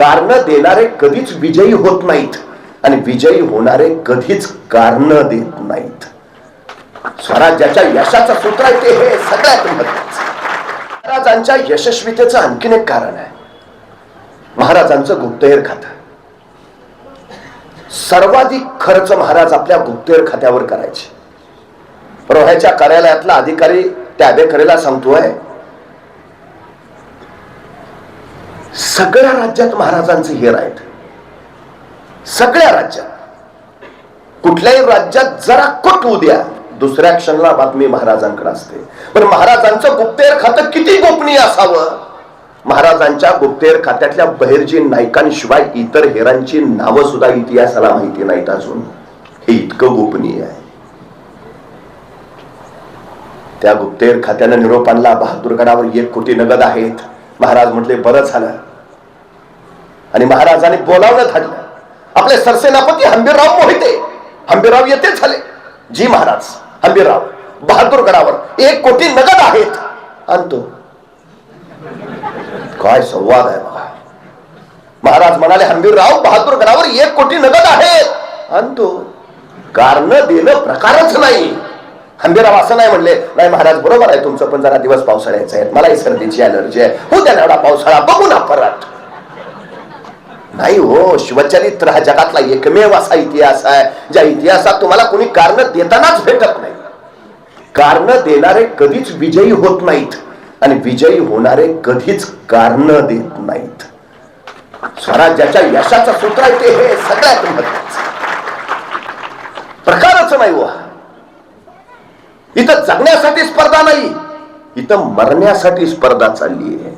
कारण देणारे कधीच विजयी होत नाहीत आणि विजयी होणारे कधीच कारण देत नाहीत. स्वराज्याच्या यशाचं सूत्र आहे ते हे सगळ्यात महत्त्वाचं. महाराजांच्या यशस्वीतेचं आणखीन एक कारण आहे महाराजांचं गुप्तहेर खातं. सर्वाधिक खर्च महाराज आपल्या गुप्तहेर खात्यावर करायचे. रोह्याच्या कार्यालयातला अधिकारी त्याबेकरेला सांगतोय सगळ्या राज्यात महाराजांचे हेर आहेत. सगळ्या राज्यात कुठल्याही राज्यात जरा कुठ उद्या दुसऱ्या क्षणाला बातमी महाराजांकडे असते. पण महाराजांचं गुप्तहेर खातं किती गोपनीय असावं. महाराजांच्या गुप्तहेर खात्यातल्या बहिर्जी नायकांशिवाय इतर हेरांची नावं सुद्धा इतिहासाला माहिती नाहीत अजून. हे इतकं गोपनीय आहे. त्या गुप्तहेर खात्यानं निरोप आणला बहादूरगडावर 1 कोटी नगद आहेत. महाराज म्हटले बरं झालं आणि महाराजांनी बोलावणं धाडलं. आपले सरसेनापती हंबीरराव मोहिते हंबीरराव येते झाले. जी महाराज हंबीरराव बहादूरगडावर 1 कोटी नगद आहेत आणतो. काय संवाद आहे बघा. महाराज म्हणाले हंबीरराव बहादूरगडावर 1 कोटी नगद आहेत आणतो. कारण देणं प्रकारच नाही. हंबीरराव असं नाही म्हणले नाही महाराज बरोबर आहे तुमचं पण जरा दिवस पावसाळ्याचे आहेत मलाही सर्दीची अलर्जी आहे हो त्याला एवढा पावसाळा बघू ना परत. नाही हो. शिवचरित्र हा जगातला एकमेव असा इतिहास आहे ज्या इतिहासात तुम्हाला कोणी कारण देतानाच भेटत नाही. कारण देणारे कधीच विजयी होत नाहीत आणि विजयी होणारे कधीच कारण देत नाहीत. स्वराज्याच्या यशाचं सूत्र आहे ते हे सगळ्यात महत्त्वाचं. प्रकारच नाही हो. इथं जगण्यासाठी स्पर्धा नाही इथं मरण्यासाठी स्पर्धा चालली आहे.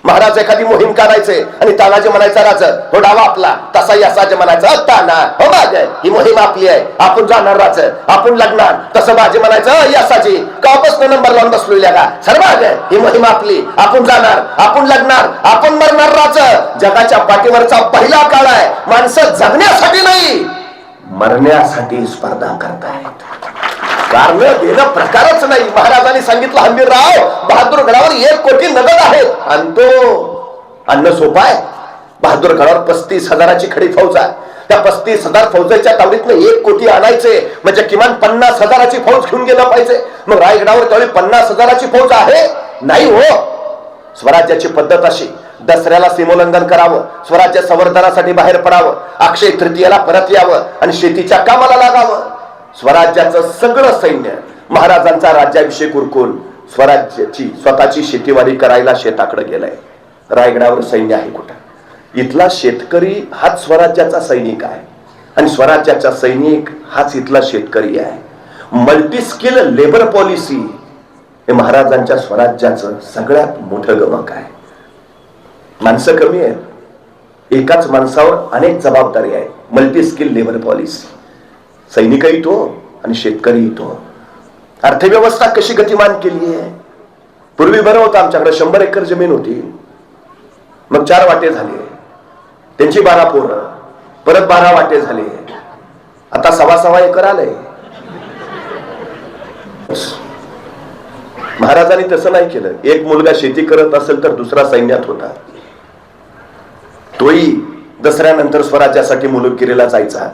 महाराज एखादी मोहीम काढायचे आणि तानाजी म्हणायचा राजा हो डावा आपला तसा यसाचे म्हणायचं ताना हो बाजे ही मोहीम आपली आहे आपण जाणार राज आपण लग्नार तसं बाजे म्हणायचं यसाची कापासून नंबर लावून बसलेल्या का सर्व ही मोहीम आपली आपण जाणार आपण लग्नार आपण मरणार राज. जगाच्या पाठीवरचा पहिला काळ आहे. माणसं जगण्यासाठी नाही मरण्यासाठी स्पर्धा करतायत. कारण देणं प्रकारच नाही. महाराजांनी सांगितलं हंबीरराव बहादूरगडावर 1 कोटी नगद आहेत आणतो. अन्न सोपं आहे. बहादूरगडावर 35,000ची खडी फौज आहे. त्या 35,000 फौजेच्या तावडीतनं 1 कोटी आणायचे म्हणजे किमान 50,000ची फौज घेऊन गेलं पाहिजे. मग रायगडावर त्यावेळी 50,000ची फौज आहे नाही हो. स्वराज्याची पद्धत अशी दसऱ्याला सीमोल्लंघन करावं स्वराज्य संवर्धनासाठी बाहेर पडावं अक्षय तृतीयेला परत यावं आणि शेतीच्या कामाला लागावं. स्वराज्याचं सगळं सैन्य महाराजांचा राज्याभिषेक उरकून स्वराज्याची स्वतःची शेतीवाडी करायला शेताकडे गेलाय. रायगडावर सैन्य आहे कुठं. इथला शेतकरी हाच स्वराज्याचा सैनिक आहे आणि स्वराज्याचा सैनिक हाच इथला शेतकरी आहे. मल्टी स्किल लेबर पॉलिसी हे महाराजांच्या स्वराज्याचं सगळ्यात मोठं गमक आहे. माणसं कमी आहेत. एकाच माणसावर अनेक जबाबदारी आहे. Multi skill labour policy. सैनिकही तो आणि शेतकरी तो. अर्थव्यवस्था कशी गतिमान केली आहे. पूर्वी बरं होतं आमच्याकडे 100 एकर जमीन होती मग 4 वाटे झाले त्यांची 12 पोरं परत 12 वाटे झाले आता 1.25 एकर आलंय. महाराजांनी तसं नाही केलं. एक मुलगा शेती करत असेल तर दुसरा सैन्यात होता. तोही दसऱ्यानंतर स्वराज्यासाठी मुलुकगिरीला जायचा.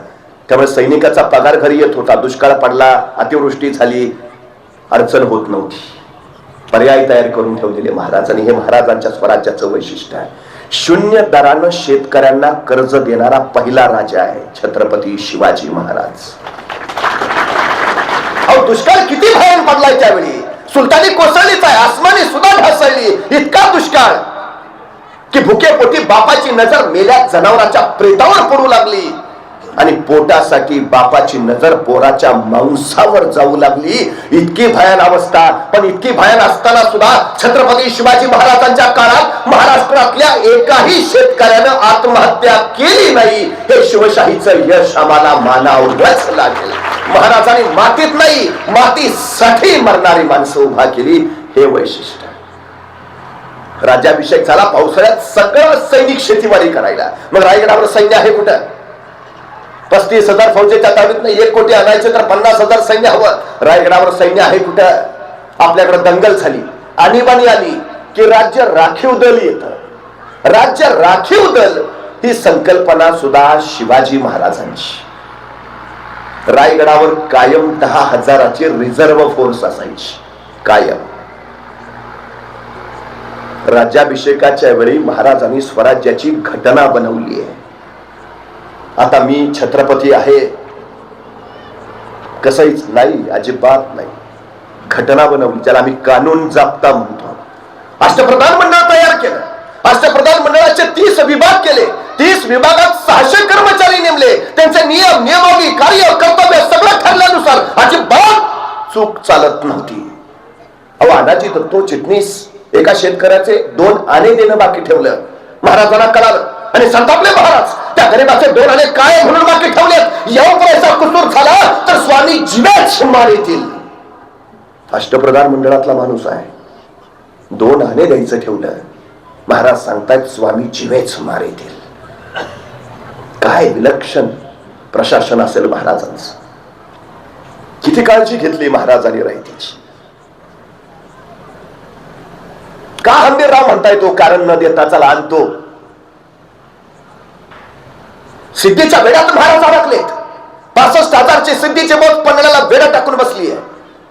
त्यामुळे सैनिकाचा पगार घरी येत होता. दुष्काळ पडला अतिवृष्टी झाली अडचण होत नव्हती. पर्याय तयार करून ठेवलेले महाराजांनी. हे महाराजांच्या स्वराज्याचं वैशिष्ट्य आहे. 0 दरानं शेतकऱ्यांना कर्ज देणारा पहिला राजा आहे छत्रपती शिवाजी महाराज. अहो दुष्काळ किती भयान पडलाय त्यावेळी. सुलतानी कोसळलीच आहे. आसमानी सुद्धा ढासळली. इतका दुष्काळ की भुकेपोटी बापाची नजर मेल्या जनावरांच्या प्रेतावर पडू लागली आणि पोटासाठी बापाची नजर पोराच्या मांसावर जाऊ लागली. इतकी भयान अवस्था. पण इतकी भयान असताना सुद्धा छत्रपती शिवाजी महाराजांच्या काळात महाराष्ट्रातल्या एकाही शेतकऱ्यानं आत्महत्या केली नाही. हे शिवशाहीचं यश आम्हाला मानावंच लागेल. महाराजांनी मातीत नाही मातीसाठी मरणारी माणसं उभा केली. हे वैशिष्ट्य. राज्याभिषेक झाला पावसाळ्यात सगळं सैनिक शेतीवाडी करायला. मग रायगडावर सैन्य आहे कुठं. 35,000 फौजेच्या ताब्यातनं 1 कोटी आणायचे तर 50,000 सैन्य हवं. रायगडावर सैन्य आहे कुठं. आपल्याकडे दंगल झाली आणीबाणी आली की राज्य राखीव दल येतं. राज्य राखीव दल ही संकल्पना सुद्धा शिवाजी महाराजांची. रायगडावर कायम 10,000ची रिझर्व्ह फोर्स असायची कायम. राज्याभिषेकाच्या वेळी महाराजांनी स्वराज्याची घटना बनवली आहे. आता मी छत्रपती आहे कसंच नाही, अजिबात नाही. घटना बनवली, ज्याला आम्ही कानून जाप्ता म्हणतो. अष्टप्रधान मंडळ तयार केलं. अष्टप्रधान मंडळाचे 30 विभाग केले. 30 विभागात 600 कर्मचारी नेमले. त्यांचे नियम, नियमावली, कार्य, कर्तव्य सगळं ठरल्यानुसार अजिबात चूक चालत नव्हती. अहो, अनाजी दत्तो चिटणीस एका शेतकऱ्याचे 2 आणे देणं बाकी ठेवलं. महाराजांना कळालं आणि संतापले महाराज. त्या गरीबाचे 2 आणे काय म्हणून बाकी ठेवलेत, याचा कुसूर झाला तर स्वामी जीवेच मारेतील. अष्टप्रधान मंडळातला माणूस आहे, 2 आणे द्यायचं ठेवलं. महाराज सांगतायत स्वामी जीवेच मारेतील. काय विलक्षण प्रशासन असेल महाराजांचं. किती काळजी घेतली महाराजांनी रयतेची. का हंबीरराव म्हणताय तो कारण न देता चला आणतो. सिद्धीच्या वेड्यात महाराज अडकलेत. 65,000ची सिद्धीची बोट पन्हाळ्याला वेडा टाकून बसली आहे.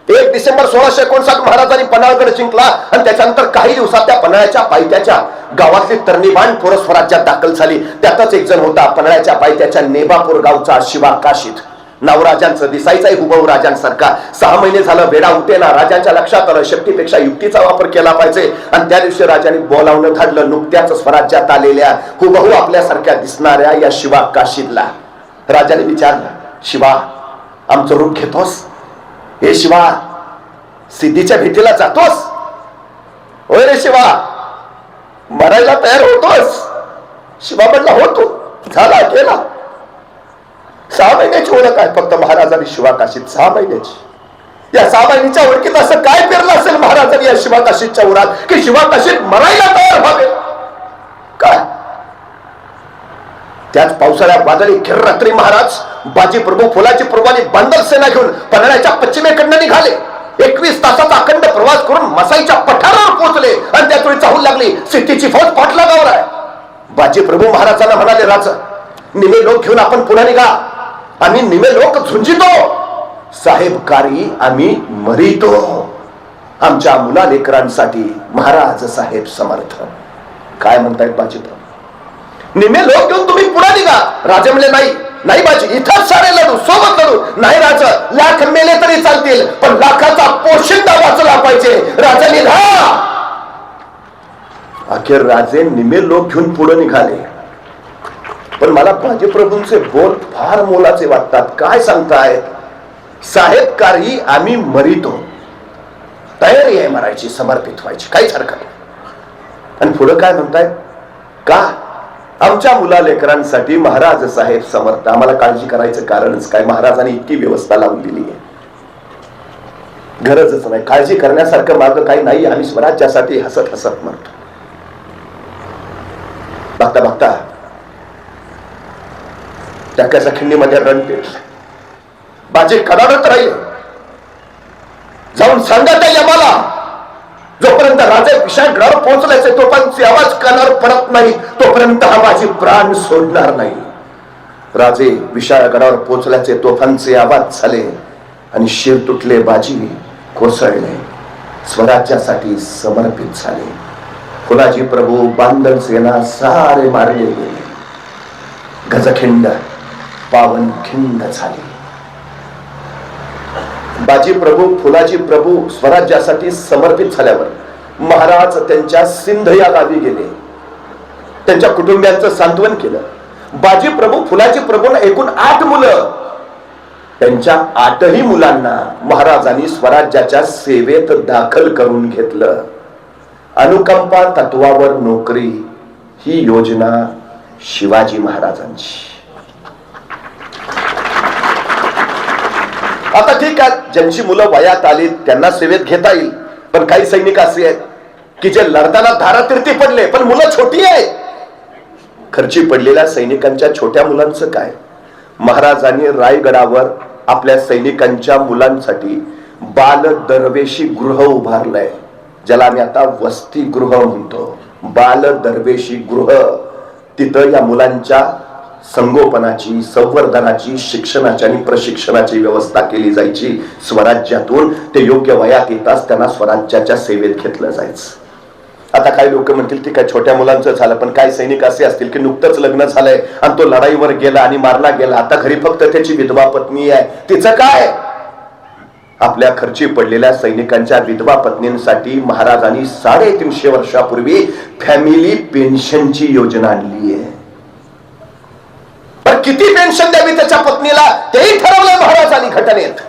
1 डिसेंबर 1659 महाराजांनी पन्हाळगड जिंकला आणि त्याच्यानंतर काही दिवसात त्या पन्हाळ्याच्या पायथ्याच्या गावातली तरणीबाण पोरं स्वराज्यात दाखल झाली. त्यातच एक जण होता पन्हाळ्याच्या पायथ्याच्या नेबापूर गावचा शिवा काशीद. नाव राजांचं, दिसायचाही हुबहू राजांसारखा. 6 महिने झालं वेडा उठेना. राजांच्या लक्षात आलं शक्तीपेक्षा युक्तीचा वापर केला पाहिजे आणि त्या दिवशी राजांनी बोलावणं धाडलं नुकत्याच स्वराज्यात आलेल्या हुबहू आपल्यासारख्या दिसणाऱ्या या शिवा काशीदला. राजाने विचारलं, शिवा आमचं रूप घेतोस? हे शिवा सिद्धीच्या भेटीला जातोस? होय रे शिवा, मरायला तयार होतोस? शिवा म्हणला होतो. झाला केला. 6 महिन्याची ओळख आहे फक्त महाराजांनी शिवा काशीद. 6 महिन्याची. या 6 महिन्याच्या ओळखीत असं काय पेरलं असेल महाराजांनी या शिवा काशीदच्या उरात की शिवा काशीद मरायला तयार व्हावे? काय त्याच पावसाळ्या वादळी खेर रात्री महाराज बाजी प्रभू फुलाची प्रभूंनी बांधल सेना घेऊन पन्हाळ्याच्या पश्चिमेकडनं निघाले. 21 तासाचा अखंड प्रवास करून मसाईच्या पठारावर पोहोचले आणि त्यावेळी चाहूल लागली सिद्धीची फौज पाठलागावर आहे. बाजी प्रभू महाराजांना म्हणाले, राजा निमे लोक घेऊन आपण पुन्हा निघा. आम्ही निमे लोक झुंजितो, साहेबकारी आम्ही मरितो. आमच्या मुला लेकरांसाठी महाराज साहेब समर्थ. काय म्हणतायत बाजी प्रभू? निमे लोक घेऊन तुम्ही पुन्हा निघा. राजे म्हणले, नाही नाही बाजी, इथंच सारे लढू, सोबत लढू. नाही राजा, लाख मेले तरी चालतील पण लाखाचा पोशिंदा वाचला पाहिजे. राजा निघा. अखेर राजे निमे लोक घेऊन पुढे निघाले. पण मला बाजी प्रभूंचे बोल फार मोलाचे वाटतात. काय सांगतायत? साहेबकारी आम्ही मरितो. तयारी आहे मरायची, समर्पित व्हायची, काहीच हरकत नाही. आणि पुढे काय म्हणतायत? का? आमच्या मुला लेकरांसाठी महाराज साहेब समर्थ. आम्हाला काळजी करायचं कारणच काय? महाराजांनी इतकी व्यवस्था लावून दिली आहे, गरजच नाही. काळजी करण्यासारखं मार्ग काही नाही. आम्ही स्वराज्यासाठी हसत हसत मरतो. बघता बघता टक्क्याच्या खिंडीमध्ये रण पेटलं. बाजी कडाडत राहिले. जाऊन सांगा त्या यमाला, जोपर्यंत राजे विशाळगडावर पोहोचल्याचे तोपर्यंत आवाज कानावर पडत नाही तोपर्यंत हा बाजी प्राण सोडणार नाही. राजे विशाळगडावर पोहोचल्याचे तोफांचे आवाज झाले आणि शिर तुटले. बाजी कोसळले, स्वराज्यासाठी समर्पित झाले. फुलाजी प्रभू, बांधल सेना सारे मारले गेले. गजखिंड पावनखिंड झाली. बाजी प्रभू, फुलाजी प्रभू स्वराज्यासाठी समर्पित झाल्यावर महाराज त्यांच्या सिंध या गावी गेले. त्यांच्या कुटुंबियांचं सांत्वन केलं. बाजी प्रभू, फुलाजी प्रभूंना एकूण 8 मुलं. त्यांच्या 8ही मुलांना महाराजांनी स्वराज्याच्या सेवेत दाखल करून घेतलं. अनुकंपा तत्वावर नोकरी ही योजना शिवाजी महाराजांची. आता ठीक आहे, ज्यांची मुलं वयात आली त्यांना सेवेत घेता येईल. पण काही सैनिक असे आहेत की जे लढताना धारातीर्थी पडले पण मुलं छोटी आहेत. खर्ची पडलेल्या सैनिकांच्या छोट्या मुलांचं काय? महाराजांनी रायगडावर आपल्या सैनिकांच्या मुलांसाठी बाल दरवेशी गृह उभारलंय, ज्याला आम्ही आता वसतिगृह म्हणतो. बाल दरवेशी गृह, तिथं या मुलांच्या संगोपनाची, संवर्धनाची, शिक्षणाची आणि प्रशिक्षणाची व्यवस्था केली जायची. स्वराज्यातून ते योग्य वयात येताच त्यांना स्वराज्याच्या सेवेत घेतलं जायचं. आता काही लोक म्हणतील की काय छोट्या मुलांचं झालं, पण काही सैनिक असे असतील की नुकतंच लग्न झालंय आणि तो लढाईवर गेला आणि मारला गेला, आता घरी फक्त त्याची विधवा पत्नी आहे, तिचं काय? आपल्या खर्ची पडलेल्या सैनिकांच्या विधवा पत्नींसाठी महाराजांनी 350 वर्षापूर्वी फॅमिली पेन्शनची योजना आणली आहे. पण किती पेन्शन द्यावी त्याच्या पत्नीला तेही ठरवलंय महाराजांनी घटनेत.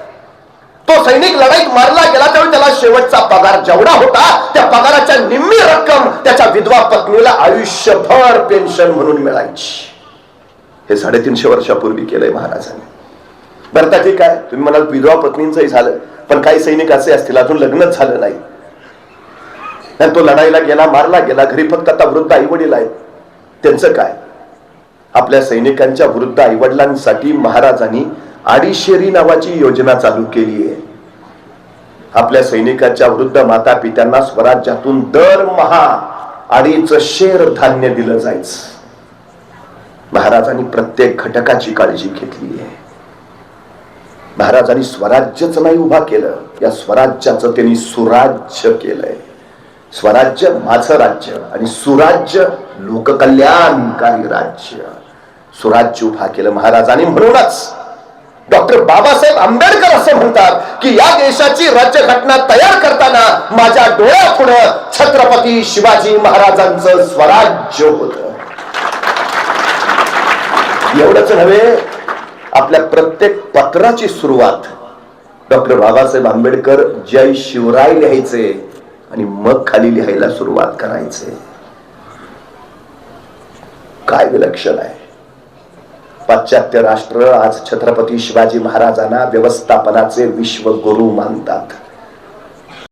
तो सैनिक लढाईत मारला गेला त्यावेळी त्याला शेवटचा पगार जेवढा होता त्या पगाराच्या निम्मी रक्कम त्याच्या विधवा पत्नीला आयुष्यभर पेन्शन म्हणून मिळायची. हे 350 वर्षापूर्वी केलंय महाराजांनी. बरं तर ठीक आहे, तुम्ही म्हणाल विधवा पत्नींचंही झालं, पण काही सैनिक असे असतील अजून लग्नच झालं नाही, तो लढाईला गेला, मारला गेला, घरी फक्त आता वृद्ध आई वडील आहेत, त्यांचं काय? आपल्या सैनिकांच्या वृद्ध आई वडिलांसाठी महाराजांनी अडीशेरी नावाची योजना चालू केली आहे. आपल्या सैनिकाच्या वृद्ध माता पित्यांना स्वराज्यातून दरमहा 2.5 शेर धान्य दिलं जायचं. महाराजांनी प्रत्येक घटकाची काळजी घेतली आहे. महाराजांनी स्वराज्यच नाही उभा केलं, या स्वराज्याचं त्यांनी सुराज्य केलंय. स्वराज्य माझं राज्य आणि सुराज्य लोककल्याणकारी राज्य, सुराज्य उभा केलं महाराजांनी. म्हणूनच डॉक्टर बाबासाहेब आंबेडकर असे म्हणतात की या देशाची राज्यघटना तयार करताना माझ्या डोळ्यापुढं छत्रपती शिवाजी महाराजांचं स्वराज्य होतं. एवढंच नव्हे, आपल्या प्रत्येक पत्राची सुरुवात डॉक्टर बाबासाहेब आंबेडकर जय शिवराय लिहायचे आणि मग खाली लिहायला सुरुवात करायचे. काय विलक्षण आहे. पाश्चात्य राष्ट्र आज छत्रपती शिवाजी महाराजांना व्यवस्थापनाचे विश्वगुरू मानतात.